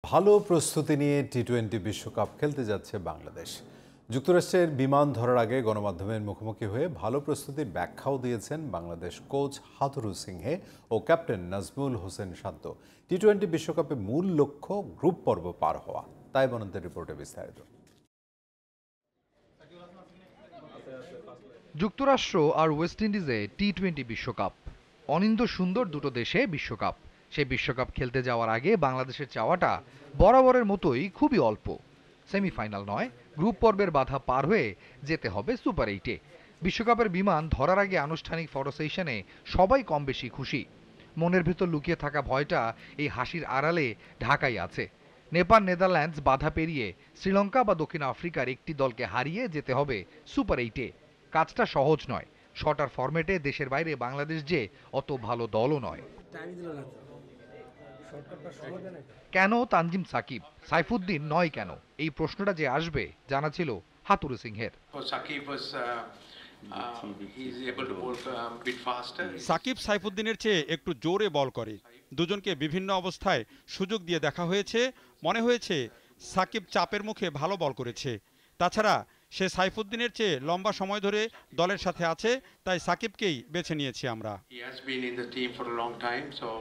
ভালো প্রস্তুতি নিয়ে টি-20 বিশ্বকাপ খেলতে যাচ্ছে বাংলাদেশ। যুক্তরাষ্ট্রের বিমান ধরার আগে গণমাধ্যমের মুখোমুখি হয়ে ভালো প্রস্তুতির ব্যাখ্যাও দিয়েছেন বাংলাদেশ কোচ হাথুরু সিংহে ও ক্যাপ্টেন নাজমুল হোসেন শান্ত। টি-20 বিশ্বকাপে মূল লক্ষ্য গ্রুপ পর্ব পার হওয়া। তাই বনন্তের রিপোর্টে বিস্তারিত। যুক্তরাষ্ট্র আর ওয়েস্ট ইন্ডিজে টি-20 বিশ্বকাপ, অনিন্দ্য সুন্দর দুটো দেশে বিশ্বকাপ। সেই বিশ্বকাপ খেলতে যাওয়ার আগে বাংলাদেশের চাওয়াটা বরাবরের মতোই খুবই অল্প। সেমিফাইনাল নয়, গ্রুপ পর্বের বাধা পার হয়ে যেতে হবে সুপার 8-এ। বিশ্বকাপের বিমান ধরার আগে আনুষ্ঠানিক ফটো সেশনে সবাই কম বেশি খুশি। মনের ভেতর লুকিয়ে থাকা ভয়টা এই হাসির আড়ালে ঢাকাই আছে। নেপাল, নেদারল্যান্ডস বাধা পেরিয়ে শ্রীলঙ্কা বা দক্ষিণ আফ্রিকার একটি দলকে হারিয়ে যেতে হবে সুপার 8-এ। কাজটা সহজ নয়। শর্টার ফরম্যাটে দেশের বাইরে বাংলাদেশ যে অত ভালো দলও নয়। কেন তানজিম সাকিব, সাইফুদ্দিন নয় কেন? এই প্রশ্নটা যে আসবে জানা ছিল হাথুরু সিংহের। সাকিব সাইফুদ্দিনের চেয়ে একটু জোরে বল করে। দুজনকে বিভিন্ন অবস্থায় সুযোগ দিয়ে দেখা হয়েছে, মনে হয়েছে সাকিব চাপের মুখে ভালো বল করেছে। তাছাড়া সে সাইফুদ্দিনের চেয়ে লম্বা সময় ধরে দলের সাথে আছে, তাই সাকিবকেই বেছে নিয়েছি আমরা।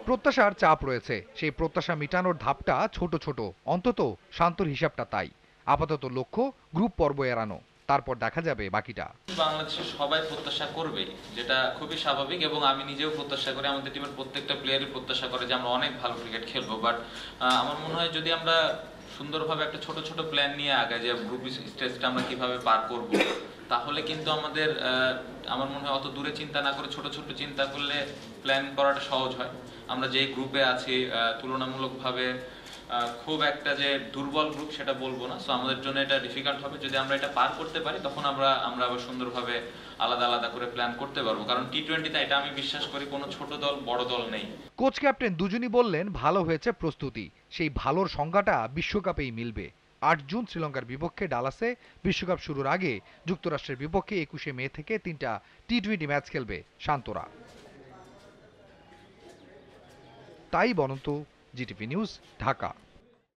প্রত্যাশার চাপ রয়েছে, সেই প্রত্যাশা মেটানোর ধাপটা ছোট ছোট, অন্তত শান্তর হিসাবটা তাই। আপাতত লক্ষ্য গ্রুপ পর্ব এড়ানো, তারপর দেখা যাবে বাকিটা। বাংলাদেশের সবাই প্রত্যাশা করবে, যেটা খুবই স্বাভাবিক, এবং আমি নিজেও প্রত্যাশা করি, আমাদের টিমের প্রত্যেকটা প্লেয়ারই প্রত্যাশা করে যে আমরা অনেক ভালো ক্রিকেট খেলবো। বাট আমার মনে হয় যদি আমরা সুন্দরভাবে একটা ছোট ছোট প্ল্যান নিয়ে আগে যে গ্রুপ স্টেজটা আমরা কিভাবে পার করব, তাহলে কিন্তু আমাদের আমার মনে হয় অত দূরে চিন্তা না করে ছোট ছোট চিন্তা করলে প্ল্যান করাটা সহজ হয়। আমরা যে গ্রুপে আছি তুলনামূলকভাবে খুব একটা যে দুর্বল গ্রুপ সেটা বলবো না। সো আমাদের জন্য এটা ডিফিকাল্ট হবে। যদি আমরা এটা পার করতে পারি তখন আমরা আবার সুন্দরভাবে আলাদা আলাদা করে প্ল্যান করতে পারবো। কারণ টি-20তে এটা আমি বিশ্বাস করি কোনো ছোট দল বড় দল নেই। কোচ ক্যাপ্টেন দুজনই বললেন ভালো হয়েছে প্রস্তুতি। সেই ভালোর সংজ্ঞাটা বিশ্বকাপেই মিলবে। 8 জুন শ্রীলঙ্কার বিপক্ষে ডালাসে বিশ্বকাপ শুরুর আগে যুক্তরাষ্ট্রের বিপক্ষে 21শে মে থেকে 3টা টি-20 ম্যাচ খেলবে শান্তরা। তাই বনন্ত, জিটিভি নিউজ, ঢাকা।